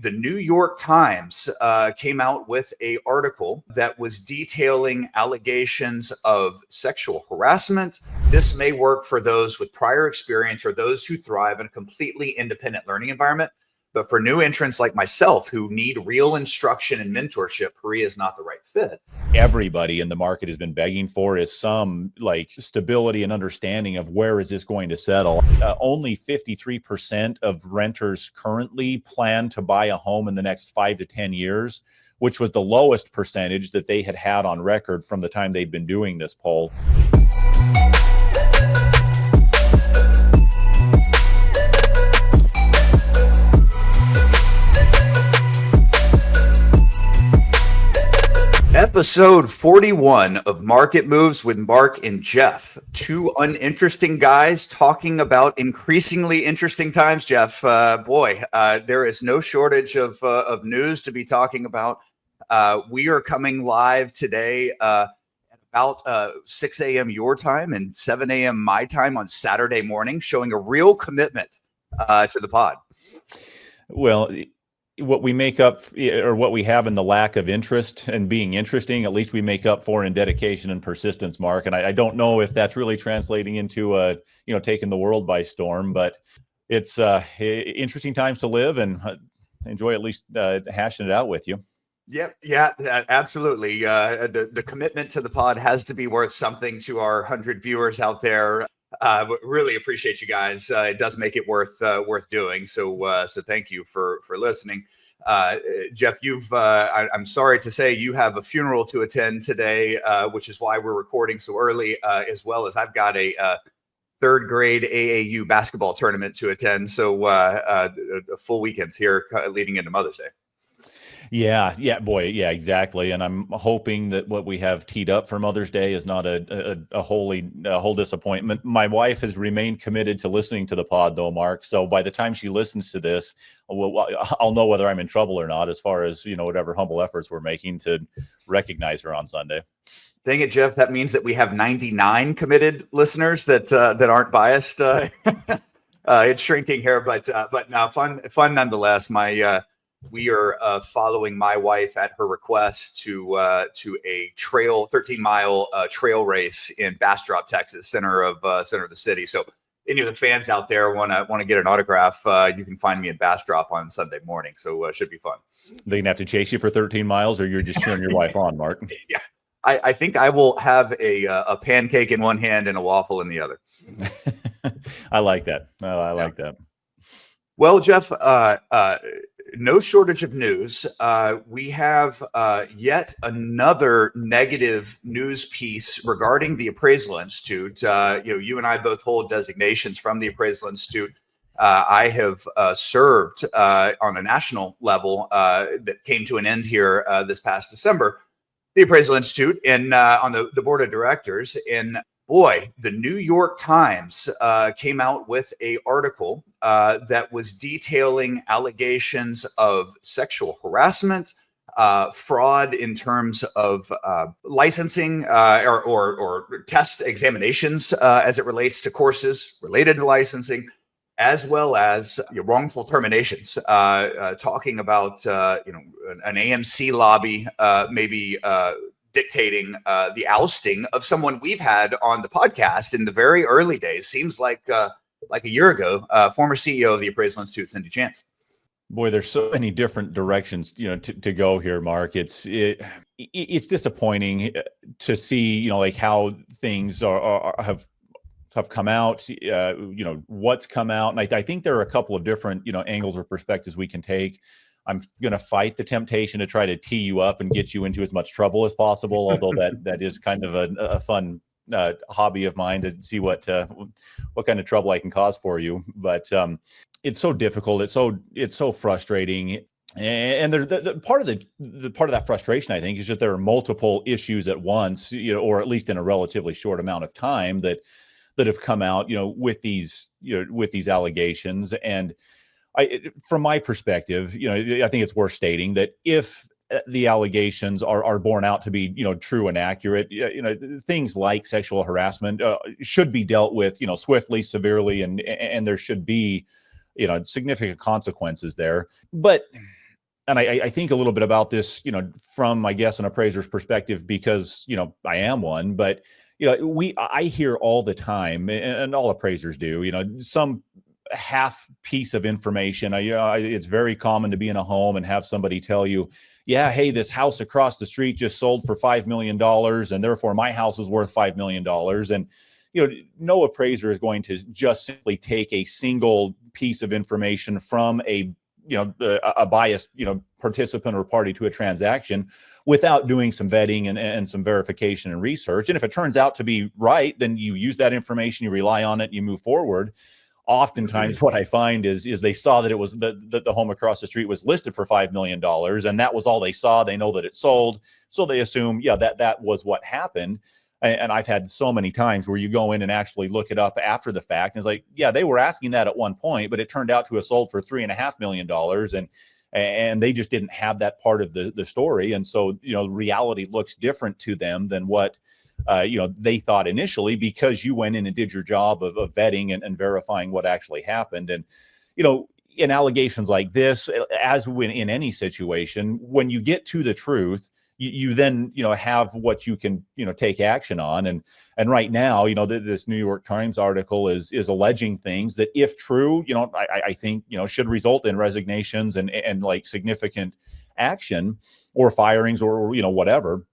the New York Times came out with an article that was detailing allegations of sexual harassment. This may work for those with prior experience or those who thrive in a completely independent learning environment. But for new entrants like myself who need real instruction and mentorship, Perea is not the right fit. Everybody in the market has been begging for is some like stability and understanding of where is this going to settle. Only 53% of renters currently plan to buy a home in the next 5 to 10 years, which was the lowest percentage that they had on record from the time they'd been doing this poll. Episode 41 of Market Moves with Mark and Jeff. Two uninteresting guys talking about increasingly interesting times, Jeff. There is no shortage of news to be talking about. We are coming live today at about 6 a.m. your time and 7 a.m. my time on Saturday morning, showing a real commitment to the pod. Well, what we make up, or what we have in the lack of interest and being interesting, at least we make up for in dedication and persistence, Mark. And I don't know if that's really translating into taking the world by storm, but it's interesting times to live, and enjoy at least hashing it out with you. Yep. Yeah, absolutely. The commitment to the pod has to be worth something to our 100 viewers out there. Really appreciate you guys. It does make it worth doing. So thank you for listening. Jeff, I'm sorry to say you have a funeral to attend today, which is why we're recording so early, as well as I've got a third grade AAU basketball tournament to attend. So a full weekend's here leading into Mother's Day. Yeah, exactly. And I'm hoping that what we have teed up for Mother's Day is not a whole disappointment. My wife has remained committed to listening to the pod, though, Mark. So by the time she listens to this, I'll know whether I'm in trouble or not, as far as whatever humble efforts we're making to recognize her on Sunday. Dang it, Jeff! That means that we have 99 committed listeners that aren't biased. It's shrinking here, but now fun nonetheless. We are following my wife at her request to a 13-mile trail race in Bastrop, Texas, center of the city. So any of the fans out there want to get an autograph, you can find me at Bastrop on Sunday morning. So it should be fun. They're gonna have to chase you for 13 miles, or you're just cheering your wife on, Mark? Yeah, I think I will have a pancake in one hand and a waffle in the other. I like that. I like that. Well, Jeff, no shortage of news. We have yet another negative news piece regarding the Appraisal Institute. You and I both hold designations from the Appraisal Institute. I have served on a national level that came to an end here this past December, the Appraisal Institute, and on the board of directors. And boy, the New York Times came out with an article that was detailing allegations of sexual harassment, fraud in terms of licensing or test examinations as it relates to courses related to licensing, as well as wrongful terminations, talking about an AMC lobby maybe dictating the ousting of someone we've had on the podcast in the very early days. Seems like a year ago, former CEO of the Appraisal Institute, Cindy Chance. Boy, there's so many different directions, to go here, Mark. It's disappointing to see, like how things have come out, what's come out. And I think there are a couple of different, angles or perspectives we can take. I'm going to fight the temptation to try to tee you up and get you into as much trouble as possible, although that is kind of a fun hobby of mine, to see what kind of trouble I can cause for you. But it's so difficult. It's so frustrating. And there's the part of that frustration, I think, is that there are multiple issues at once, or at least in a relatively short amount of time that have come out, with these allegations. And from my perspective, I think it's worth stating that if the allegations are borne out to be, true and accurate, things like sexual harassment should be dealt with, swiftly, severely, and there should be, significant consequences there. But and I think a little bit about this, from, I guess, an appraiser's perspective, because, I am one, but, I hear all the time, and all appraisers do, some half piece of information. It's very common to be in a home and have somebody tell you, yeah, hey, this house across the street just sold for $5 million, and therefore my house is worth $5 million. And, no appraiser is going to just simply take a single piece of information from a biased, participant or party to a transaction without doing some vetting and some verification and research. And if it turns out to be right, then you use that information, you rely on it, you move forward. Oftentimes what I find is they saw that it was that the home across the street was listed for $5 million, and that was all they saw. They know that it sold, so they assume, that was what happened. And I've had so many times where you go in and actually look it up after the fact, and it's like, yeah, they were asking that at one point, but it turned out to have sold for $3.5 million, and they just didn't have that part of the story. And so, reality looks different to them than what they thought initially, because you went in and did your job of vetting and verifying what actually happened. And, in allegations like this, as when in any situation, when you get to the truth, you then, have what you can, take action on. And right now, this New York Times article is alleging things that, if true, I think, should result in resignations and like significant action or firings or, whatever.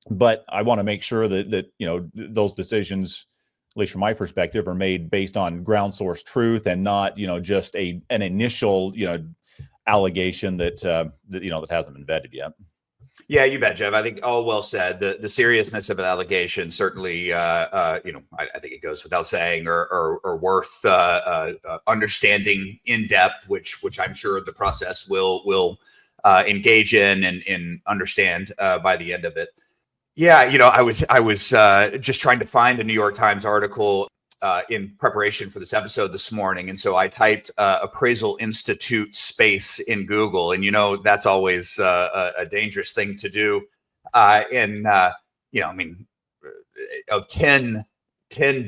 But I want to make sure that those decisions, at least from my perspective, are made based on ground source truth, and not, just an initial, allegation that hasn't been vetted yet. Yeah, you bet, Jeff. I think all well said. The seriousness of an allegation certainly, I think it goes without saying, or worth understanding in depth, which I'm sure the process will engage in and understand by the end of it. Yeah, I was just trying to find the New York Times article in preparation for this episode this morning, and so I typed Appraisal Institute space in Google, and that's always a dangerous thing to do. Of 10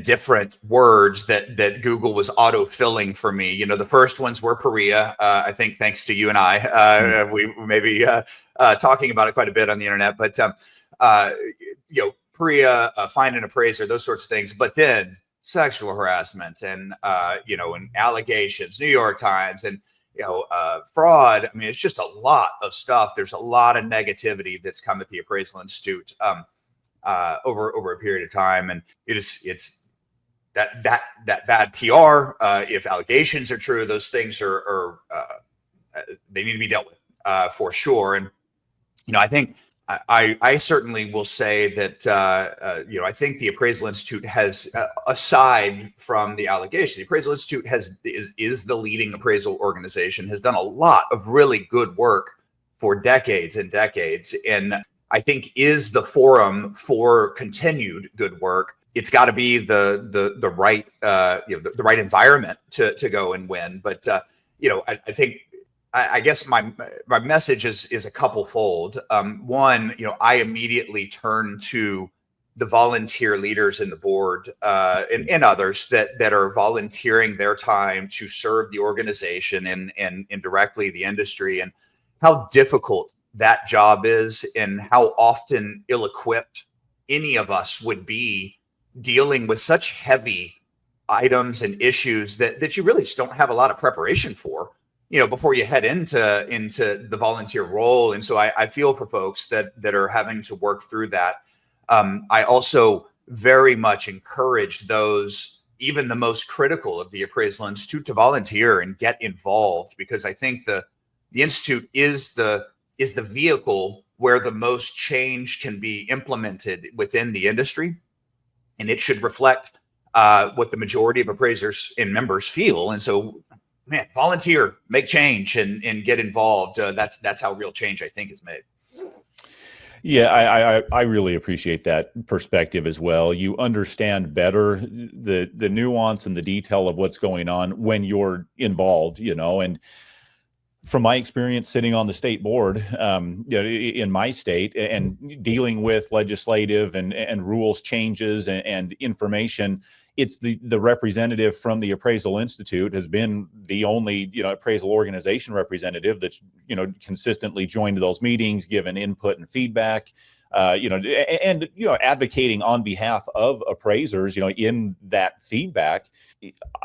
different words that Google was auto-filling for me, the first ones were Perea. I think thanks to you and I, we may be talking about it quite a bit on the internet, but Perea, find an appraiser, those sorts of things. But then sexual harassment and allegations, New York Times, and fraud. I mean, it's just a lot of stuff. There's a lot of negativity that's come at the Appraisal Institute over a period of time, and it's that bad PR. If allegations are true, those things are they need to be dealt with for sure. And I think I certainly will say that I think the Appraisal Institute has, aside from the allegations, the Appraisal Institute is the leading appraisal organization, has done a lot of really good work for decades and decades, and I think is the forum for continued good work. It's got to be the right the right environment to go and win. But I think. I guess my message is a couple fold. One, I immediately turn to the volunteer leaders in the board and others that are volunteering their time to serve the organization and directly the industry, and how difficult that job is, and how often ill-equipped any of us would be dealing with such heavy items and issues that you really just don't have a lot of preparation for, before you head into the volunteer role. And so I feel for folks that are having to work through that. I also very much encourage those, even the most critical of the Appraisal Institute, to volunteer and get involved, because I think the Institute is the vehicle where the most change can be implemented within the industry, and it should reflect what the majority of appraisers and members feel. And so, man, volunteer, make change, and get involved. That's how real change, I think, is made. Yeah, I really appreciate that perspective as well. You understand better the nuance and the detail of what's going on when you're involved, and from my experience sitting on the state board, in my state, and dealing with legislative and rules changes and information, it's the representative from the Appraisal Institute has been the only, appraisal organization representative that's, consistently joined those meetings, given input and feedback, and advocating on behalf of appraisers, in that feedback.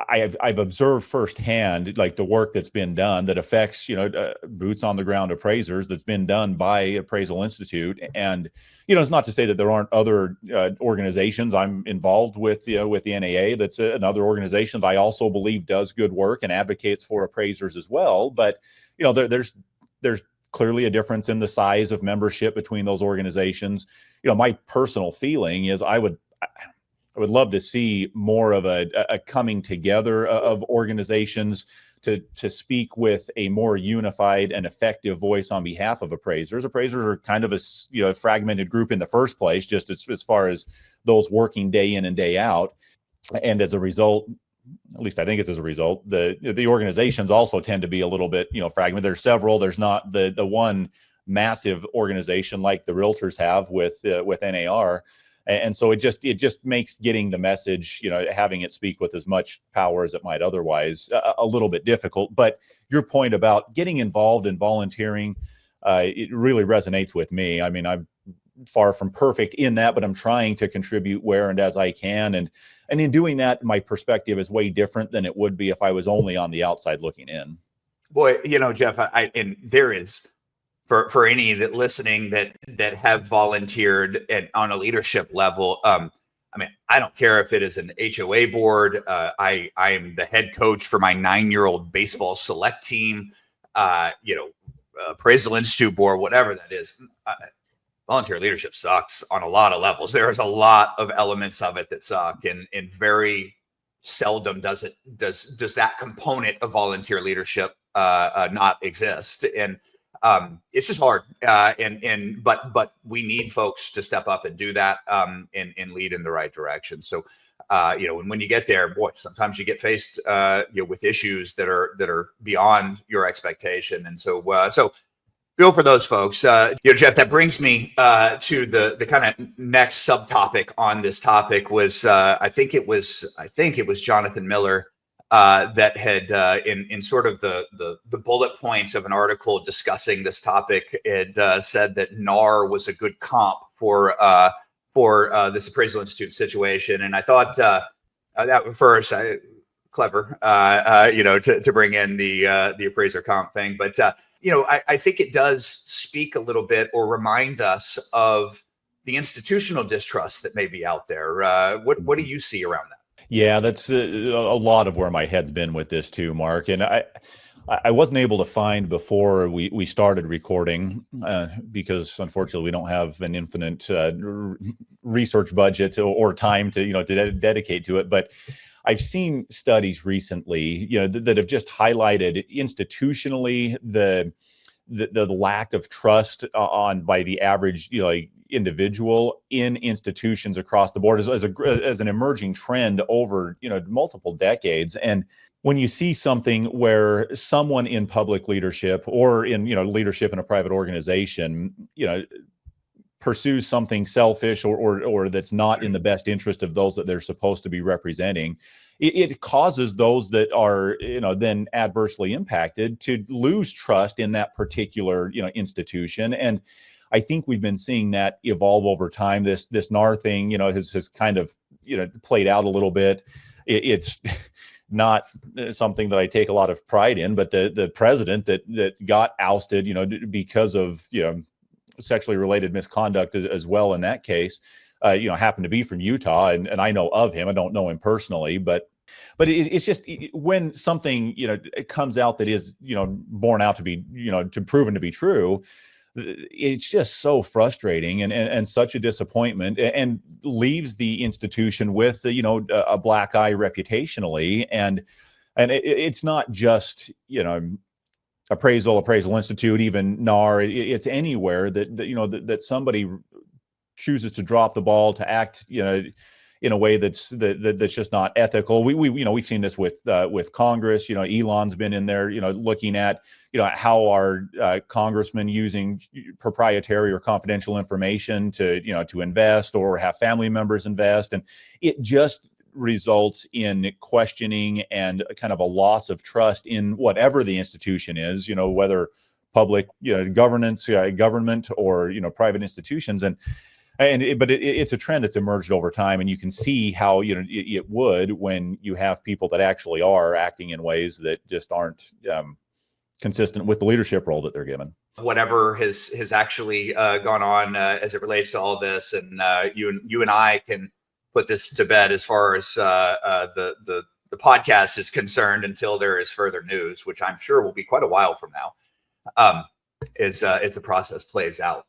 I've observed firsthand, like, the work that's been done that affects, boots on the ground appraisers, that's been done by Appraisal Institute. And, it's not to say that there aren't other organizations. I'm involved with, with the NAA. That's another organization that I also believe does good work and advocates for appraisers as well. But, there's clearly a difference in the size of membership between those organizations. My personal feeling is I would love to see more of a coming together of organizations to speak with a more unified and effective voice on behalf of appraisers. Appraisers are kind of a fragmented group in the first place, just as far as those working day in and day out. And as a result, at least I think it's as a result, the organizations also tend to be a little bit, fragmented. There's several. There's not the one massive organization like the realtors have with NAR. And so it just makes getting the message, having it speak with as much power as it might otherwise, a little bit difficult. But your point about getting involved in volunteering, it really resonates with me. I mean, I'm far from perfect in that, but I'm trying to contribute where and as I can. And in doing that, my perspective is way different than it would be if I was only on the outside looking in. Boy, Jeff, and there is, for any that listening that have volunteered on a leadership level, I don't care if it is an HOA board. I am the head coach for my 9-year-old baseball select team. Appraisal Institute board, whatever that is. Volunteer leadership sucks on a lot of levels. There's a lot of elements of it that suck, and very seldom does that component of volunteer leadership not exist. And it's just hard. But we need folks to step up and do that, and lead in the right direction. So, when you get there, boy, sometimes you get faced, with issues that are beyond your expectation. And so feel for those folks. Jeff, that brings me to the kind of next subtopic on this topic was, I think it was Jonathan Miller that had in sort of the bullet points of an article discussing this topic, it said that NAR was a good comp for this Appraisal Institute situation. And I thought that first, clever, to bring in the appraiser comp thing. But, I think it does speak a little bit or remind us of the institutional distrust that may be out there. What do you see around that? Yeah, that's a lot of where my head's been with this too, Mark. And I wasn't able to find before we started recording because unfortunately we don't have an infinite research budget or time to dedicate to it. But I've seen studies recently, that have just highlighted institutionally the lack of trust by the average, individual in institutions across the board as an emerging trend over, multiple decades. And when you see something where someone in public leadership or in, leadership in a private organization, pursues something selfish or that's not in the best interest of those that they're supposed to be representing, it causes those that are, then adversely impacted to lose trust in that particular, institution. And I think we've been seeing that evolve over time. This NAR thing, has kind of, played out a little bit. It's not something that I take a lot of pride in, but the president that got ousted, because of, sexually related misconduct as well in that case, happened to be from Utah, and I know of him. I don't know him personally, but it's just when something it comes out that is borne out to be proven to be true, it's just so frustrating and such a disappointment, and leaves the institution with a black eye reputationally, and it's not just Appraisal Institute, even NAR. It's anywhere that somebody chooses to drop the ball, to act in a way that's just not ethical. We've seen this with Congress. Elon's been in there looking at how are congressmen using proprietary or confidential information to invest or have family members invest, and it just results in questioning and kind of a loss of trust in whatever the institution is, whether public, governance, government, or, private institutions. But it's a trend that's emerged over time, and you can see how, it would when you have people that actually are acting in ways that just aren't consistent with the leadership role that they're given. Whatever has actually gone on as it relates to all this, and you and I can put this to bed as far as the podcast is concerned until there is further news, which I'm sure will be quite a while from now, as the process plays out.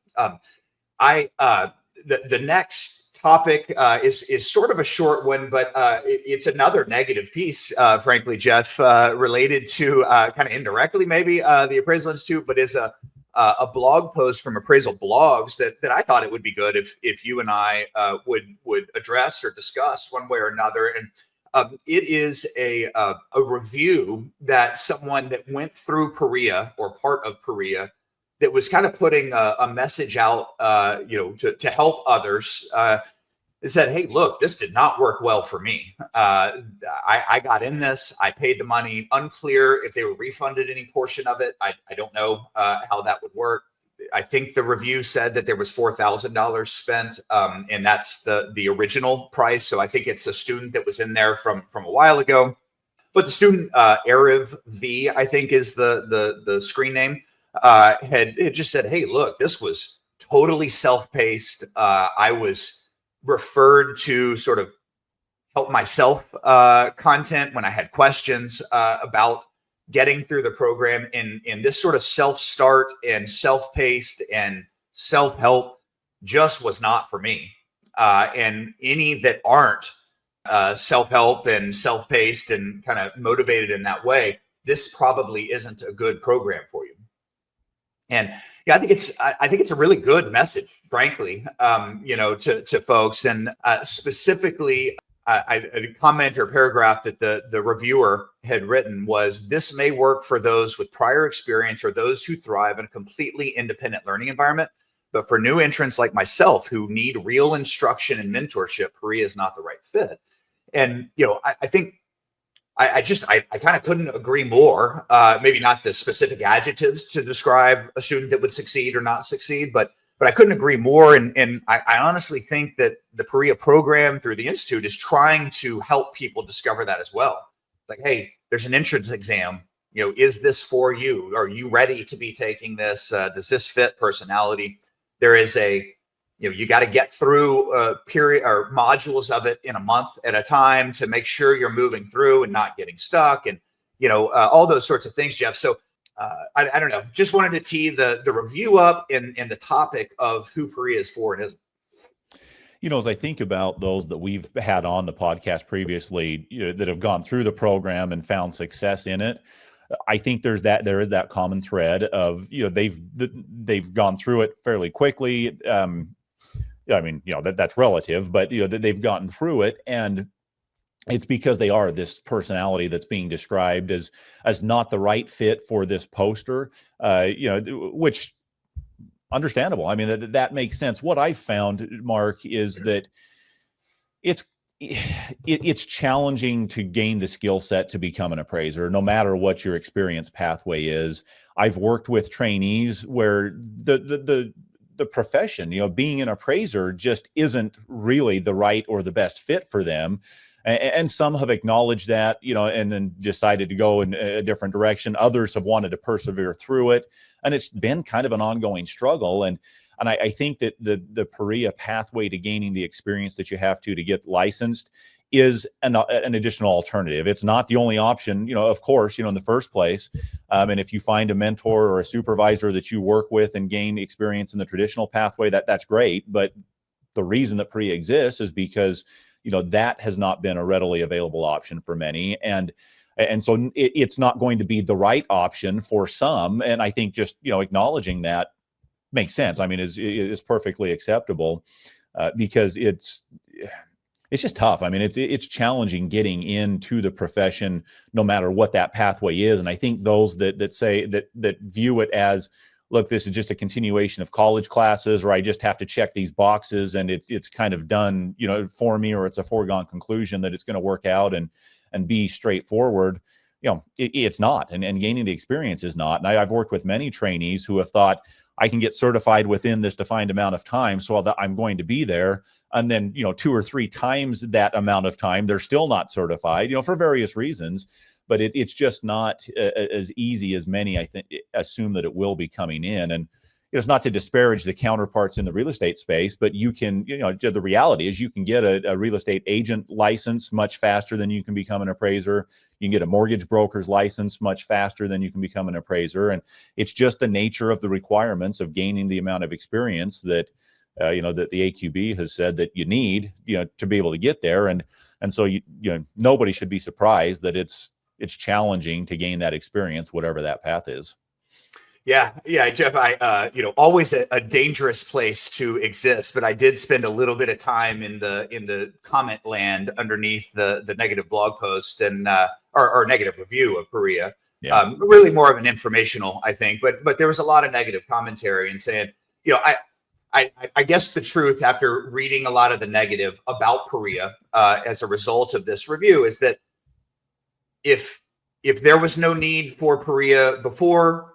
The next topic is sort of a short one, but it's another negative piece, frankly, Jeff, related to kind of indirectly maybe the Appraisal Institute, but is a blog post from Appraisal Blogs that I thought it would be good if you and I would address or discuss one way or another. And it is a review that someone that went through Perea or part of Perea that was kind of putting a message out, to help others. It said, hey, look, this did not work well for me. I got in this. I paid the money. Unclear if they were refunded any portion of it. I don't know how that would work. I think the review said that there was $4,000 spent, and that's the original price. So I think it's a student that was in there from a while ago. But the student, Ariv V, I think is the screen name, had just said, hey, look, this was totally self-paced. I was referred to sort of help myself content when I had questions about getting through the program, in this sort of self-start and self-paced and self-help just was not for me. And any that aren't self-help and self-paced and kind of motivated in that way, this probably isn't a good program for you. And yeah, I think it's a really good message, frankly, to folks. And specifically, a comment or paragraph that the reviewer had written was, this may work for those with prior experience or those who thrive in a completely independent learning environment. But for new entrants like myself who need real instruction and mentorship, Perea is not the right fit. And, I think I kind of couldn't agree more. Maybe not the specific adjectives to describe a student that would succeed or not succeed, but I couldn't agree more. And I honestly think that the Perea program through the Institute is trying to help people discover that as well. Like, hey, there's an entrance exam. Is this for you? Are you ready to be taking this? Does this fit personality? There is you got to get through a period or modules of it in a month at a time to make sure you're moving through and not getting stuck, and all those sorts of things, Jeff. So I don't know, just wanted to tee the review up and the topic of who Perea is for and isn't. As I think about those that we've had on the podcast previously, that have gone through the program and found success in it, I think there is that common thread of they've gone through it fairly quickly. That's relative, but that they've gotten through it, and it's because they are this personality that's being described as not the right fit for this poster, which understandable. I mean, that makes sense. What I've found, Mark, is that it's challenging to gain the skill set to become an appraiser, no matter what your experience pathway is. I've worked with trainees where the profession, being an appraiser just isn't really the right or the best fit for them. And some have acknowledged that, and then decided to go in a different direction. Others have wanted to persevere through it. And it's been kind of an ongoing struggle. And I think that the Perea pathway to gaining the experience that you have to get licensed is an additional alternative. It's not the only option, of course, in the first place. And if you find a mentor or a supervisor that you work with and gain experience in the traditional pathway, that's great. But the reason that Perea exists is because, that has not been a readily available option for many. And so it's not going to be the right option for some. And I think just, acknowledging that makes sense. I mean, is perfectly acceptable because it's just tough. I mean, it's challenging getting into the profession, no matter what that pathway is. And I think those that say that view it as, look, this is just a continuation of college classes, or I just have to check these boxes and it's kind of done, for me, or it's a foregone conclusion that it's going to work out and be straightforward. It's not, and gaining the experience is not. And I've worked with many trainees who have thought, I can get certified within this defined amount of time, so that I'm going to be there. And then, 2 or 3 times that amount of time, they're still not certified, for various reasons. But it's just not as easy as many, I think, assume that it will be coming in. And it's not to disparage the counterparts in the real estate space, but you can, the reality is you can get a real estate agent license much faster than you can become an appraiser. You can get a mortgage broker's license much faster than you can become an appraiser. And it's just the nature of the requirements of gaining the amount of experience that, that the AQB has said that you need, to be able to get there. And so, nobody should be surprised that it's challenging to gain that experience, whatever that path is. Yeah, Jeff, always a dangerous place to exist, but I did spend a little bit of time in the comment land underneath the negative blog post and or negative review of Perea. Yeah. Really more of an informational, I think, but there was a lot of negative commentary and saying, I guess the truth after reading a lot of the negative about Perea as a result of this review is that if there was no need for Perea before,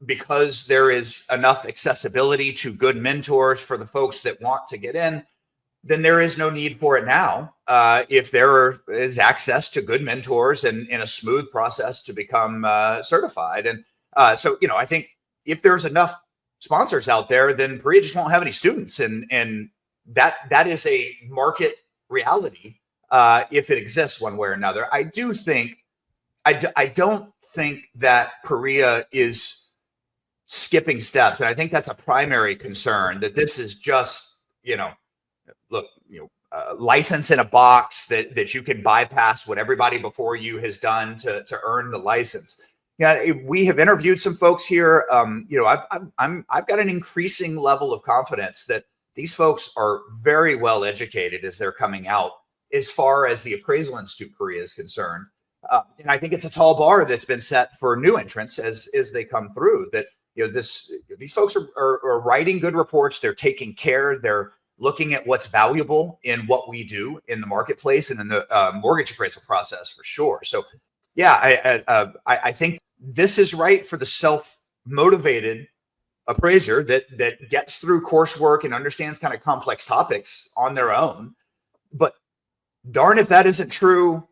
because there is enough accessibility to good mentors for the folks that want to get in, then there is no need for it now. If there is access to good mentors and in a smooth process to become certified. And so, I think if there's enough sponsors out there, then Perea just won't have any students. And that is a market reality if it exists one way or another. I don't think that Perea is skipping steps. And I think that's a primary concern, that this is just, license in a box that you can bypass what everybody before you has done to earn the license. Yeah, we have interviewed some folks here. I've got an increasing level of confidence that these folks are very well educated as they're coming out, as far as the Appraisal Institute Perea is concerned. And I think it's a tall bar that's been set for new entrants as they come through, that these folks are writing good reports. They're taking care. They're looking at what's valuable in what we do in the marketplace and in the mortgage appraisal process for sure. So, yeah, I think this is right for the self-motivated appraiser that gets through coursework and understands kind of complex topics on their own. But darn if that isn't true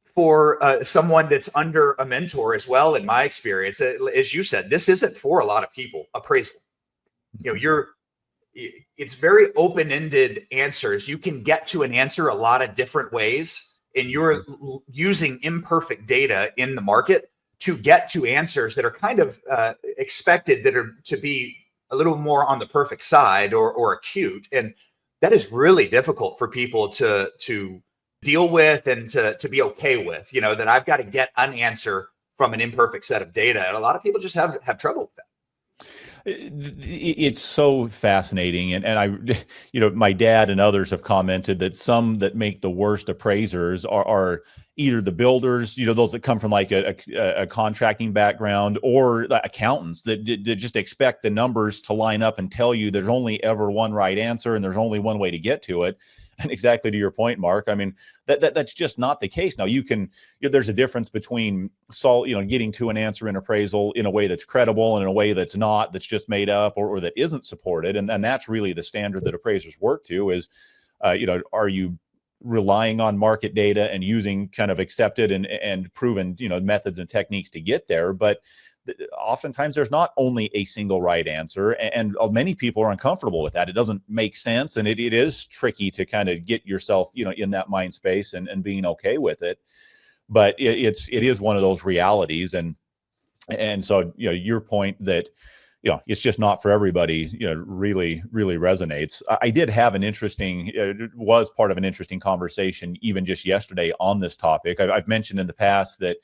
for someone that's under a mentor as well. In my experience, as you said, this isn't for a lot of people. Appraisal, it's very open-ended answers. You can get to an answer a lot of different ways, and you're using imperfect data in the market to get to answers that are kind of expected, that are to be a little more on the perfect side or acute, and that is really difficult for people to deal with and to be okay with, that I've got to get an answer from an imperfect set of data. And a lot of people just have trouble with that. It's so fascinating. And I, my dad and others have commented that some that make the worst appraisers are either the builders, those that come from like a contracting background, or the accountants that just expect the numbers to line up and tell you there's only ever one right answer and there's only one way to get to it. And exactly to your point, Mark, I mean, that's just not the case. Now there's a difference between getting to an answer in appraisal in a way that's credible and in a way that's not, that's just made up or that isn't supported. And that's really the standard that appraisers work to is, are you relying on market data and using kind of accepted and proven, methods and techniques to get there. But oftentimes there's not only a single right answer, and many people are uncomfortable with that. It doesn't make sense, and it is tricky to kind of get yourself in that mind space and being okay with it. But it is one of those realities, and so your point that it's just not for everybody really resonates. I did have it was part of an interesting conversation even just yesterday on this topic. I've mentioned in the past that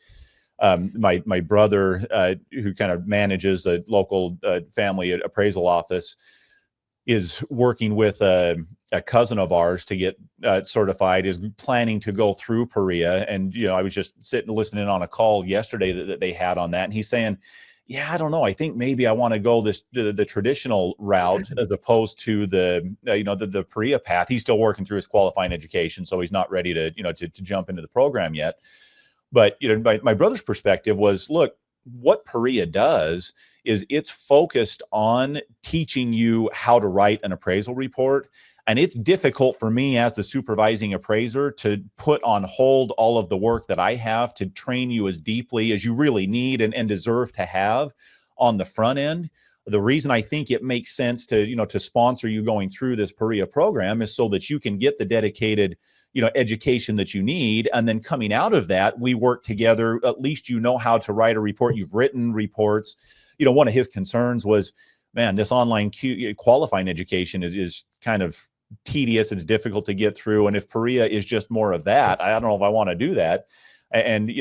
my brother, who kind of manages a local family appraisal office, is working with a cousin of ours to get certified, is planning to go through Perea. And, I was just listening on a call yesterday that they had on that. And he's saying yeah, I don't know. I think maybe I want to go the traditional route as opposed to the Perea path. He's still working through his qualifying education, so he's not ready to jump into the program yet. But my brother's perspective was, look, what Perea does is it's focused on teaching you how to write an appraisal report. And it's difficult for me as the supervising appraiser to put on hold all of the work that I have to train you as deeply as you really need and deserve to have on the front end. The reason I think it makes sense to sponsor you going through this Perea program is so that you can get the dedicated education that you need. And then coming out of that, we work together. At least you know how to write a report. You've written reports. One of his concerns was, man, this online qualifying education is kind of tedious. It's difficult to get through. And if Perea is just more of that, I don't know if I want to do that. And,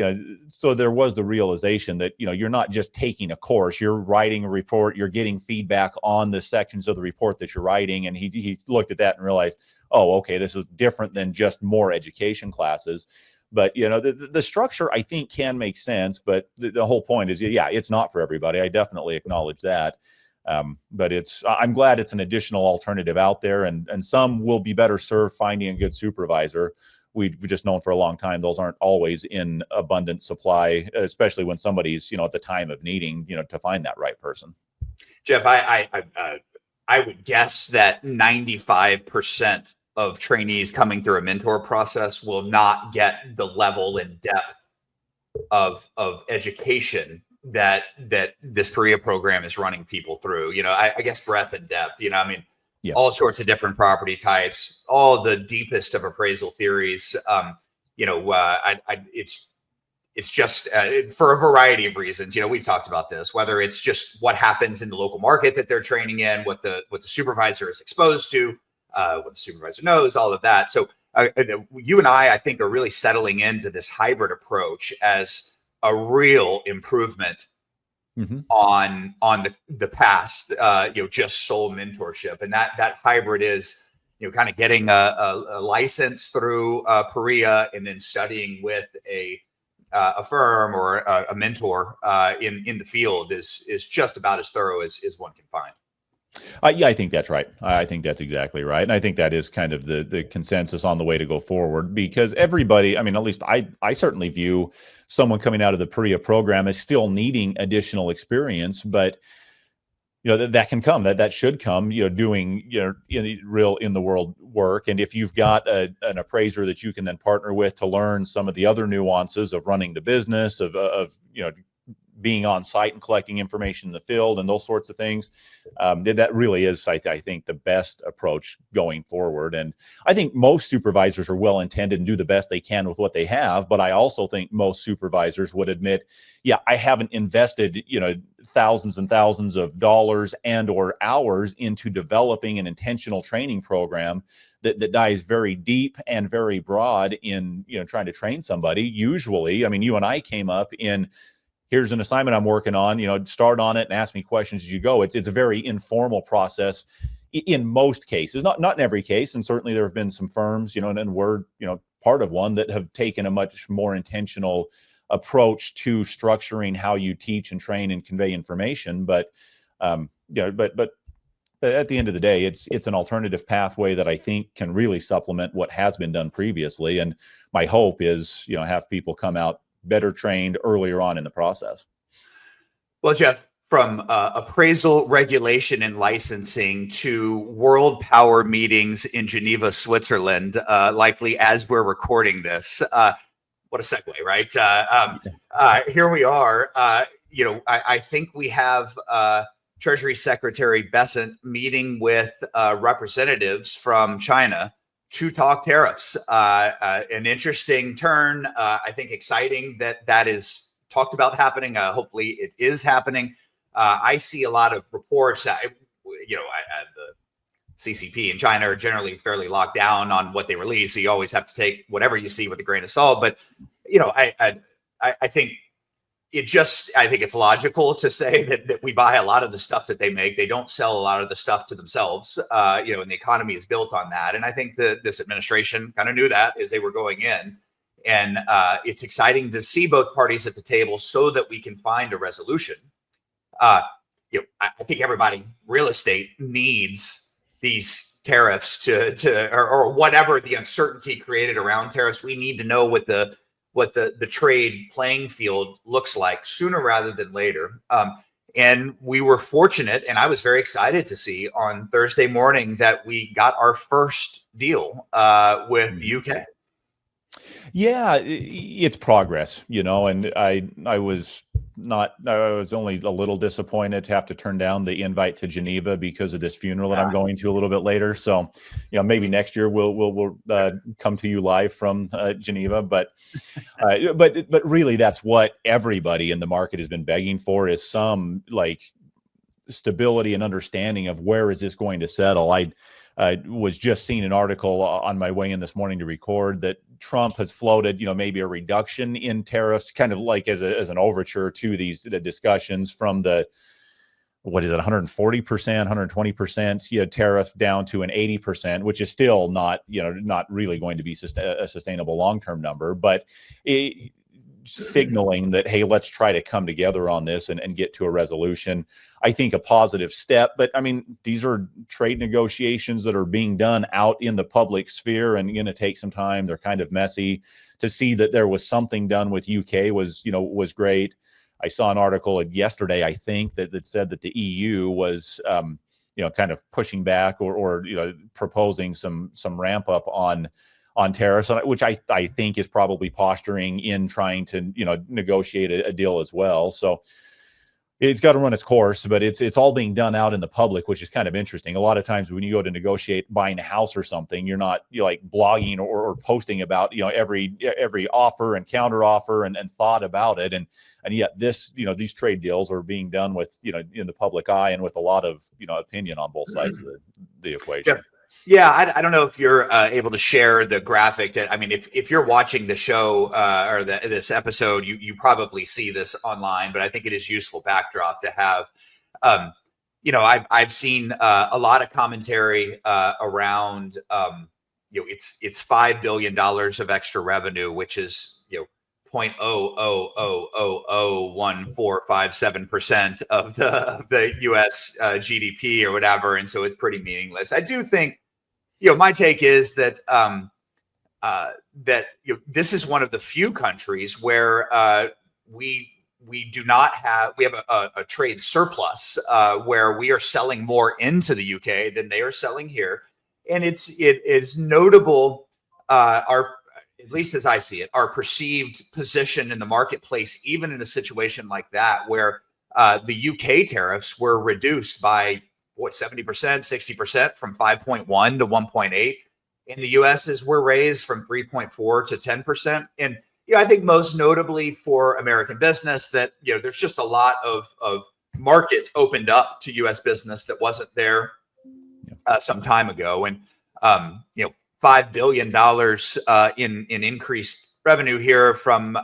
so there was the realization that, you're not just taking a course, you're writing a report, you're getting feedback on the sections of the report that you're writing. And he looked at that and realized, oh, okay, this is different than just more education classes. But, the structure, I think, can make sense. But the whole point is, yeah, it's not for everybody. I definitely acknowledge that. But I'm glad it's an additional alternative out there, and some will be better served finding a good supervisor. We've just known for a long time those aren't always in abundant supply, especially when somebody's, at the time of needing, to find that right person. Jeff, I would guess that 95% of trainees coming through a mentor process will not get the level and depth of education that this Perea program is running people through. I guess breadth and depth. Yeah. All sorts of different property types, all the deepest of appraisal theories. It's just for a variety of reasons. We've talked about this, whether it's just what happens in the local market that they're training in, what the supervisor is exposed to, what the supervisor knows, all of that. So you and I think, are really settling into this hybrid approach as a real improvement on the past, just sole mentorship. And that hybrid is, kind of getting a license through Perea and then studying with a firm or a mentor in the field is just about as thorough as one can find. Yeah, I think that's right. I think that's exactly right. And I think that is kind of the consensus on the way to go forward, because everybody, at least I certainly view someone coming out of the Perea program as still needing additional experience, but that can come, that should come, doing, in the world work. And if you've got an appraiser that you can then partner with to learn some of the other nuances of running the business, of being on site and collecting information in the field and those sorts of things, that really is, I think, the best approach going forward. And I think most supervisors are well-intended and do the best they can with what they have. But I also think most supervisors would admit, yeah, I haven't invested, thousands and thousands of dollars and or hours into developing an intentional training program that dives very deep and very broad in, trying to train somebody. Usually, you and I came up in, here's an assignment I'm working on, start on it and ask me questions as you go. It's a very informal process in most cases, not in every case. And certainly there have been some firms, and we're, part of one that have taken a much more intentional approach to structuring how you teach and train and convey information. But, but at the end of the day, it's an alternative pathway that I think can really supplement what has been done previously. And my hope is, have people come out better trained earlier on in the process. Well, Jeff, from appraisal, regulation, and licensing to world power meetings in Geneva, Switzerland, likely as we're recording this. What a segue, right? Here we are. I think we have Treasury Secretary Bessent meeting with representatives from China to talk tariffs. An interesting turn. I think exciting that is talked about happening. Hopefully it is happening. I see a lot of reports that, the CCP in China are generally fairly locked down on what they release. So you always have to take whatever you see with a grain of salt. But, I think I think it's logical to say that we buy a lot of the stuff that they make. They don't sell a lot of the stuff to themselves, and the economy is built on that. And I think this administration kind of knew that as they were going in. And it's exciting to see both parties at the table so that we can find a resolution. I think everybody, real estate needs these tariffs or whatever the uncertainty created around tariffs. We need to know what the trade playing field looks like sooner rather than later. And we were fortunate, and I was very excited to see on Thursday morning that we got our first deal with the UK. Yeah, it's progress, and I was only a little disappointed to have to turn down the invite to Geneva because of this funeral that I'm going to a little bit later. So, maybe next year we'll come to you live from Geneva. But really, that's what everybody in the market has been begging for, is some stability and understanding of where is this going to settle. I was just seeing an article on my way in this morning to record that Trump has floated, maybe a reduction in tariffs, kind of like as an overture to the discussions from the, 140%, 120% tariff down to an 80%, which is still not really going to be a sustainable long-term number, but signaling that, hey, let's try to come together on this and get to a resolution. I think a positive step, but I mean, these are trade negotiations that are being done out in the public sphere and going to take some time. They're kind of messy. To see that there was something done with UK was great. I saw an article yesterday, I think, that said that the EU was, kind of pushing back or proposing some ramp up on tariffs, which I think is probably posturing in trying to, negotiate a deal as well. So it's got to run its course, but it's all being done out in the public, which is kind of interesting. A lot of times when you go to negotiate buying a house or something, you're not blogging or posting about, every offer and counter offer and thought about it. And yet these trade deals are being done with, in the public eye and with a lot of, opinion on both sides of the equation. Yeah, I don't know if you're able to share the graphic that, I mean, if you're watching the show or this episode, you probably see this online, but I think it is useful backdrop to have. I've seen a lot of commentary around, it's $5 billion of extra revenue, which is, 0.0001457% of the U.S. GDP or whatever, and so it's pretty meaningless. I do think, my take is that this is one of the few countries where we have a trade surplus where we are selling more into the UK than they are selling here, and it is notable. At least as I see it, our perceived position in the marketplace, even in a situation like that, where the UK tariffs were reduced by 70%, 60% from 5.1 to 1.8. In the US's were raised from 3.4 to 10%. And I think most notably for American business that there's just a lot of market opened up to US business that wasn't there some time ago. And $5 billion in increased revenue here from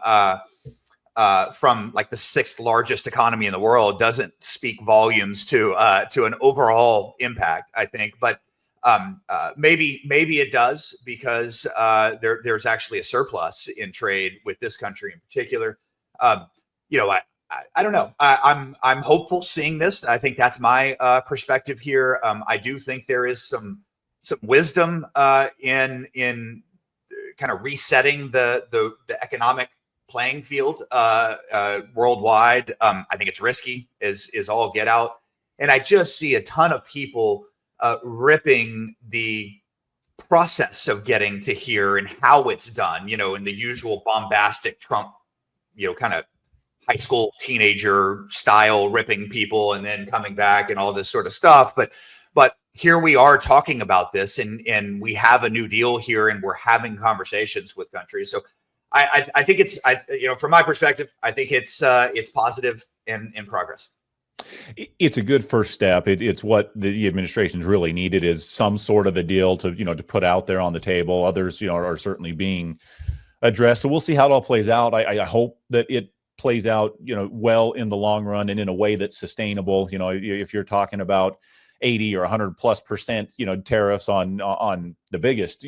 like the sixth largest economy in the world doesn't speak volumes to an overall impact, I think. But maybe it does because there's actually a surplus in trade with this country in particular. I don't know. I'm hopeful seeing this. I think that's my perspective here. I do think there is some wisdom in kind of resetting the economic playing field worldwide. I think it's risky is all get out. And I just see a ton of people ripping the process of getting to here and how it's done, in the usual bombastic Trump, kind of high school teenager style, ripping people and then coming back and all this sort of stuff. But here we are talking about this and we have a new deal here and we're having conversations with countries. So I think it's, from my perspective, I think it's positive and in progress. It's a good first step. It's what the administration's really needed is some sort of a deal to put out there on the table. Others, are certainly being addressed. So we'll see how it all plays out. I hope that it plays out, well in the long run and in a way that's sustainable. If you're talking about 80 or 100+%, tariffs on the biggest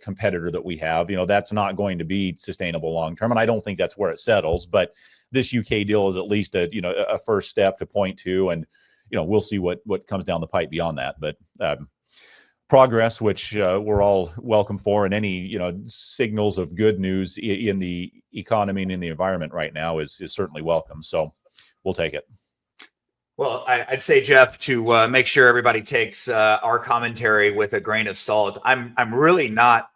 competitor that we have, that's not going to be sustainable long term. And I don't think that's where it settles. But this UK deal is at least a first step to point to, and we'll see what comes down the pipe beyond that. But progress, which we're all welcome for, and any signals of good news in the economy and in the environment right now is certainly welcome. So we'll take it. Well, I'd say, Jeff, to make sure everybody takes our commentary with a grain of salt. I'm really not.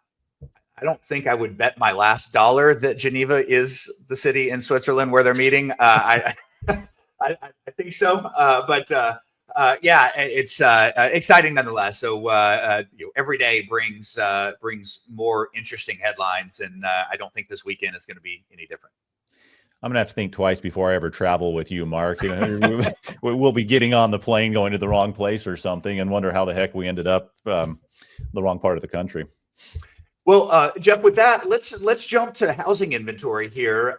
I don't think I would bet my last dollar that Geneva is the city in Switzerland where they're meeting. I think so, but. Yeah, it's exciting nonetheless. So every day brings more interesting headlines, and I don't think this weekend is going to be any different. I'm gonna have to think twice before I ever travel with you, Mark. We'll be getting on the plane going to the wrong place or something, and wonder how the heck we ended up the wrong part of the country. Well, Jeff, with that, let's jump to housing inventory here.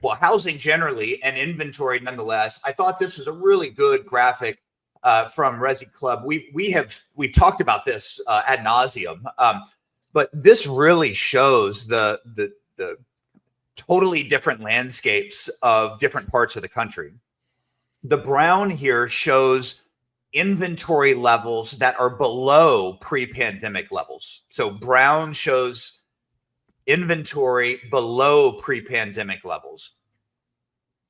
Well, housing generally and inventory nonetheless. I thought this was a really good graphic from Resi Club. We've talked about this ad nauseum, but this really shows the totally different landscapes of different parts of the country. The brown here shows inventory levels that are below pre-pandemic levels. So brown shows inventory below pre-pandemic levels.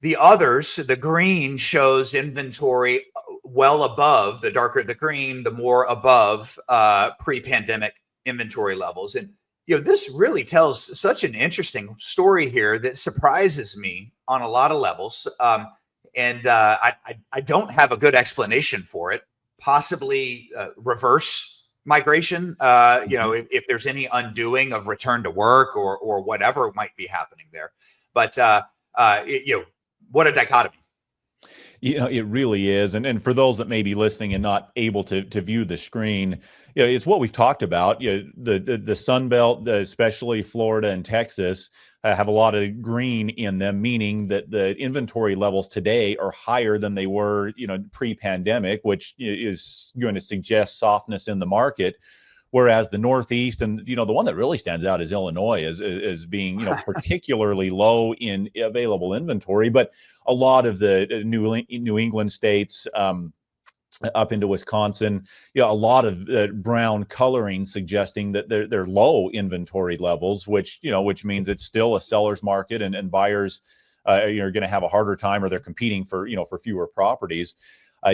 The others, the green shows inventory well above, the darker the green, the more above pre-pandemic inventory levels. And this really tells such an interesting story here that surprises me on a lot of levels. And I don't have a good explanation for it. Possibly reverse migration, if there's any undoing of return to work or whatever might be happening there. But what a dichotomy. It really is. And for those that may be listening and not able to view the screen, it's what we've talked about. The sunbelt, especially Florida and Texas, have a lot of green in them, meaning that the inventory levels today are higher than they were, pre-pandemic, which is going to suggest softness in the market. Whereas the Northeast and, the one that really stands out is Illinois as being, particularly low in available inventory. But a lot of the New England states, up into Wisconsin, a lot of brown coloring suggesting that they're low inventory levels, which means it's still a seller's market, and buyers are going to have a harder time, or they're competing for fewer properties.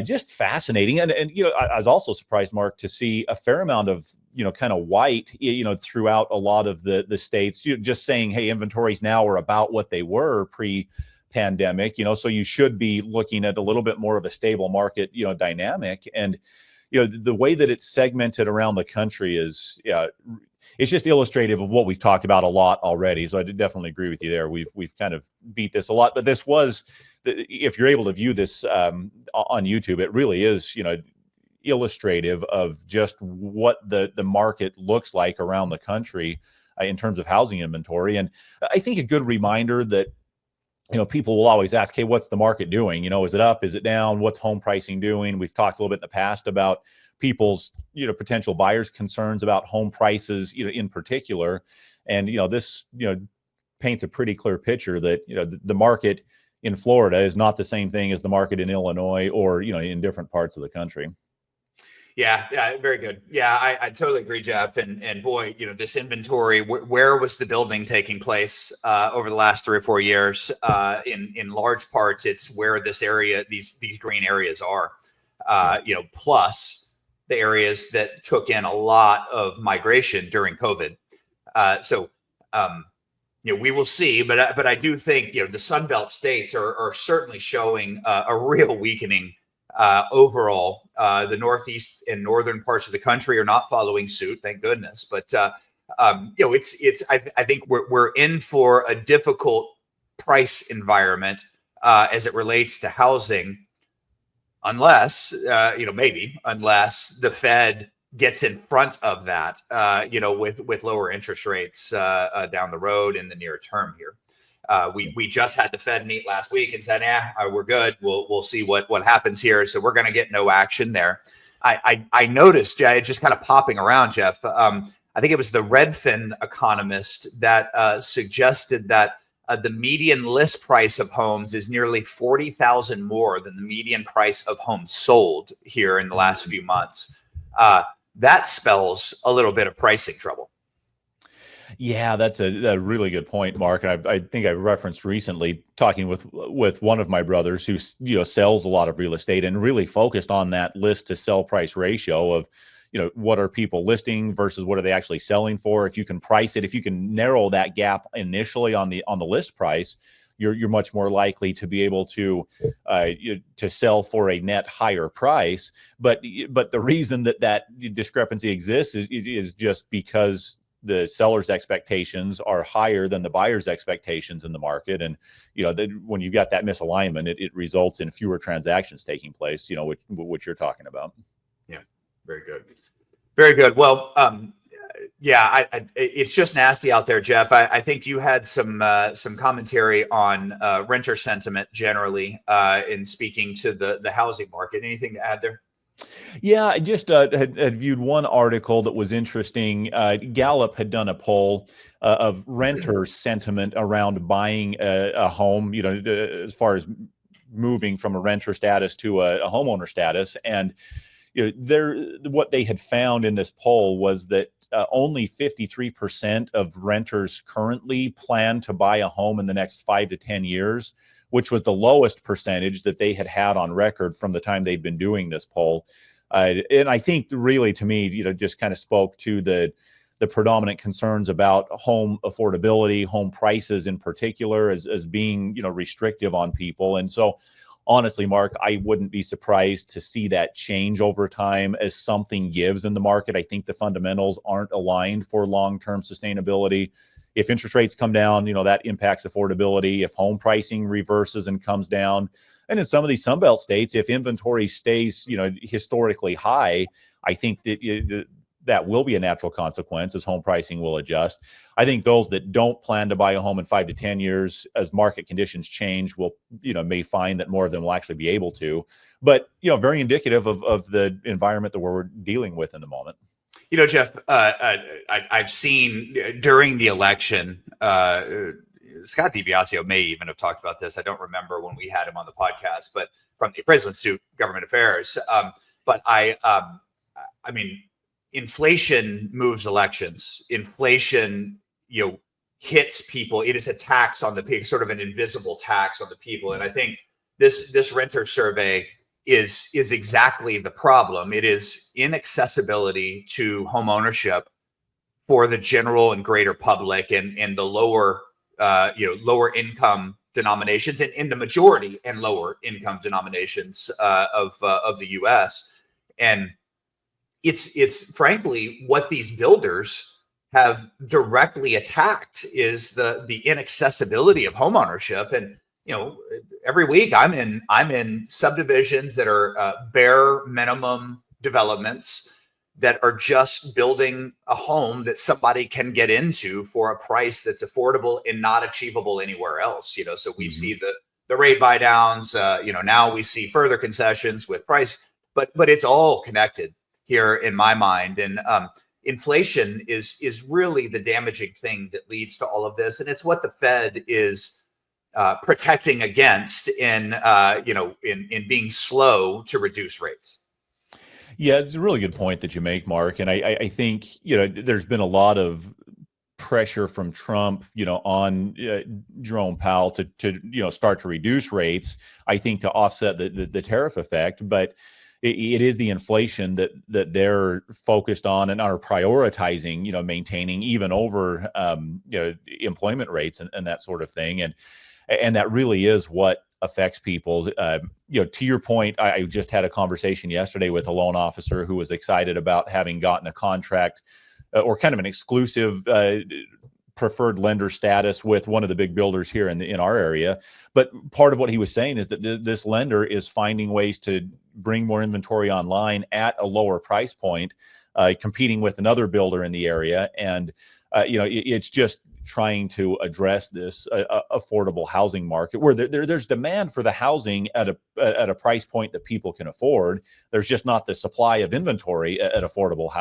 Just fascinating. And I was also surprised, Mark, to see a fair amount of kind of white throughout a lot of the states, just saying, hey, inventories now are about what they were pre-pandemic, so you should be looking at a little bit more of a stable market dynamic. And the way that it's segmented around the country is it's just illustrative of what we've talked about a lot already. So I definitely agree with you there. We've kind of beat this a lot, but this was, if you're able to view this on YouTube, it really is illustrative of just what the market looks like around the country in terms of housing inventory. And I think a good reminder that people will always ask, hey, what's the market doing? Is it up? Is it down? What's home pricing doing? We've talked a little bit in the past about people's, potential buyers' concerns about home prices, in particular. And, this, paints a pretty clear picture that, the market in Florida is not the same thing as the market in Illinois or, in different parts of the country. Yeah, very good. Yeah, I totally agree, Jeff. And boy, this inventory, where was the building taking place over the last 3 or 4 years? In large parts, it's where this area, these green areas are. Plus the areas that took in a lot of migration during COVID. We will see, but I do think the sunbelt states are certainly showing a real weakening. Overall, the Northeast and northern parts of the country are not following suit, thank goodness. But I think we're in for a difficult price environment as it relates to housing, unless unless the Fed gets in front of that, with lower interest rates down the road in the near term here. We just had the Fed meet last week and said, we're good. We'll see what happens here. So we're going to get no action there. I noticed, just kind of popping around, Jeff. I think it was the Redfin economist that suggested that the median list price of homes is nearly 40,000 more than the median price of homes sold here in the last few months. That spells a little bit of pricing trouble. Yeah, that's a really good point, Mark. And I think I referenced recently talking with one of my brothers who sells a lot of real estate and really focused on that list to sell price ratio of what are people listing versus what are they actually selling for. If you can price it, if you can narrow that gap initially on the list price, you're much more likely to be able to sell for a net higher price. But the reason that discrepancy exists is just because the seller's expectations are higher than the buyer's expectations in the market. And, when you've got that misalignment, it results in fewer transactions taking place, which you're talking about. Yeah. Very good. Very good. Well, it's just nasty out there, Jeff. I think you had some commentary on renter sentiment generally in speaking to the housing market. Anything to add there? Yeah, I just had viewed one article that was interesting. Gallup had done a poll of renter sentiment around buying a home, as far as moving from a renter status to a homeowner status. And what they had found in this poll was that only 53% of renters currently plan to buy a home in the next 5 to 10 years, which was the lowest percentage that they had on record from the time they'd been doing this poll. And I think really, to me, just kind of spoke to the predominant concerns about home affordability, home prices in particular, as being, restrictive on people. And so, honestly, Mark, I wouldn't be surprised to see that change over time as something gives in the market. I think the fundamentals aren't aligned for long-term sustainability. If interest rates come down, that impacts affordability. If home pricing reverses and comes down, and in some of these sunbelt states, if inventory stays, historically high, I think that that will be a natural consequence as home pricing will adjust. I think those that don't plan to buy a home in 5 to 10 years, as market conditions change, will, may find that more of them will actually be able to. But, very indicative of the environment that we're dealing with in the moment. Jeff, I've seen during the election, Scott DiBiasio may even have talked about this. I don't remember when we had him on the podcast, but from the Appraisal Institute, Government Affairs. But I mean, inflation moves elections. Inflation, hits people. It is a tax on the people, sort of an invisible tax on the people. And I think this renter survey is exactly the problem. It is inaccessibility to home ownership for the general and greater public and the lower income denominations and in the majority and lower income denominations of the U.S. And it's frankly what these builders have directly attacked is the inaccessibility of home ownership. And every week I'm in subdivisions that are bare minimum developments that are just building a home that somebody can get into for a price that's affordable and not achievable anywhere else. So we see the rate buy downs. Now we see further concessions with price, but it's all connected here in my mind. And inflation is really the damaging thing that leads to all of this, and it's what the Fed is protecting against in being slow to reduce rates. Yeah, it's a really good point that you make, Mark. And I think, there's been a lot of pressure from Trump, on Jerome Powell to start to reduce rates, I think, to offset the tariff effect. But it is the inflation that they're focused on and are prioritizing, maintaining even over, employment rates and that sort of thing. And that really is what affects people. To your point, I just had a conversation yesterday with a loan officer who was excited about having gotten a contract or kind of an exclusive preferred lender status with one of the big builders here in our area. But part of what he was saying is that this lender is finding ways to bring more inventory online at a lower price point, competing with another builder in the area. And it's just trying to address this affordable housing market where there's demand for the housing at a price point that people can afford. There's just not the supply of inventory at affordable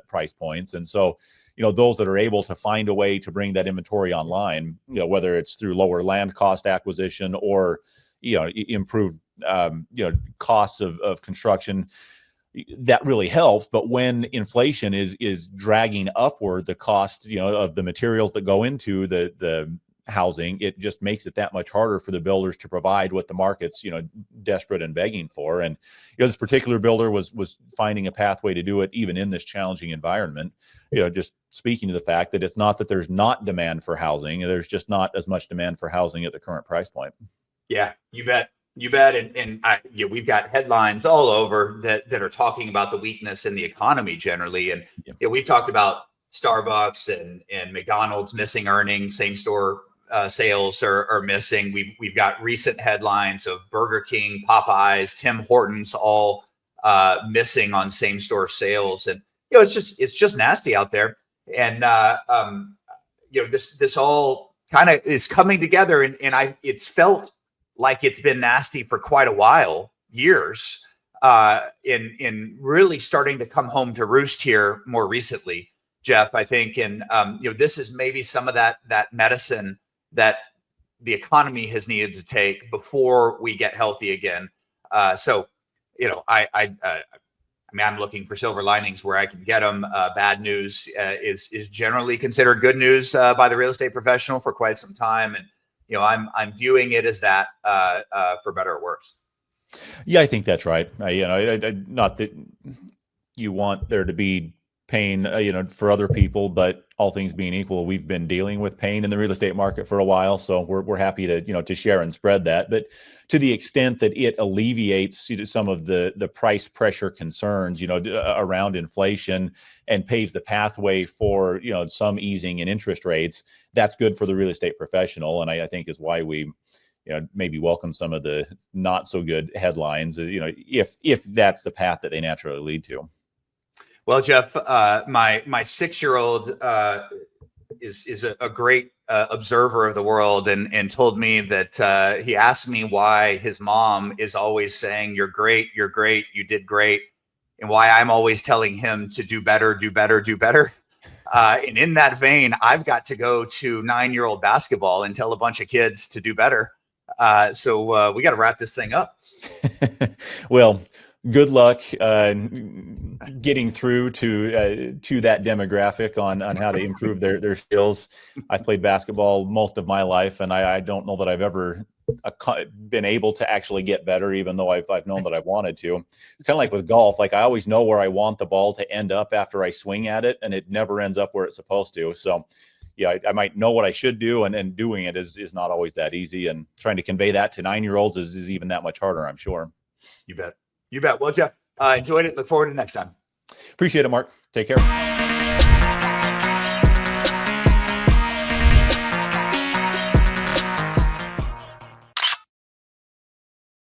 price points. And so, those that are able to find a way to bring that inventory online, whether it's through lower land cost acquisition or, improved, costs of construction, that really helps. But when inflation is dragging upward the cost, of the materials that go into the housing, it just makes it that much harder for the builders to provide what the market's, desperate and begging for. And this particular builder was finding a pathway to do it even in this challenging environment. Just speaking to the fact that it's not that there's not demand for housing, there's just not as much demand for housing at the current price point. Yeah, you bet. You bet. And we've got headlines all over that are talking about the weakness in the economy generally. And we've talked about Starbucks and McDonald's missing earnings, same store sales are missing. We've got recent headlines of Burger King, Popeyes, Tim Hortons all missing on same store sales. And it's just nasty out there. And this all kind of is coming together. And it's felt like it's been nasty for quite a while, years, in really starting to come home to roost here more recently, Jeff, I think. And, this is maybe some of that medicine that the economy has needed to take before we get healthy again. I'm looking for silver linings where I can get them. Bad news is generally considered good news by the real estate professional for quite some time. And, I'm viewing it as that for better or worse. Yeah, I think that's right. Not that you want there to be pain, for other people, but all things being equal, we've been dealing with pain in the real estate market for a while. So we're happy to, to share and spread that. But to the extent that it alleviates some of the price pressure concerns, around inflation and paves the pathway for, some easing in interest rates, that's good for the real estate professional. And I think is why we, maybe welcome some of the not so good headlines, if that's the path that they naturally lead to. Well, Jeff, my 6-year-old is a great observer of the world and told me that he asked me why his mom is always saying, "You're great, you did great," and why I'm always telling him to do better, do better, do better. And in that vein, I've got to go to 9-year-old basketball and tell a bunch of kids to do better. So we got to wrap this thing up. Well, good luck getting through to that demographic on how to improve their skills. I've played basketball most of my life, and I don't know that I've ever been able to actually get better, even though I've known that I wanted to. It's kind of like with golf. Like I always know where I want the ball to end up after I swing at it, and it never ends up where it's supposed to. So yeah, I might know what I should do, and doing it is not always that easy. And trying to convey that to 9-year-olds is even that much harder, I'm sure. You bet. You bet. Well, Jeff, enjoyed it. Look forward to next time. Appreciate it, Mark. Take care.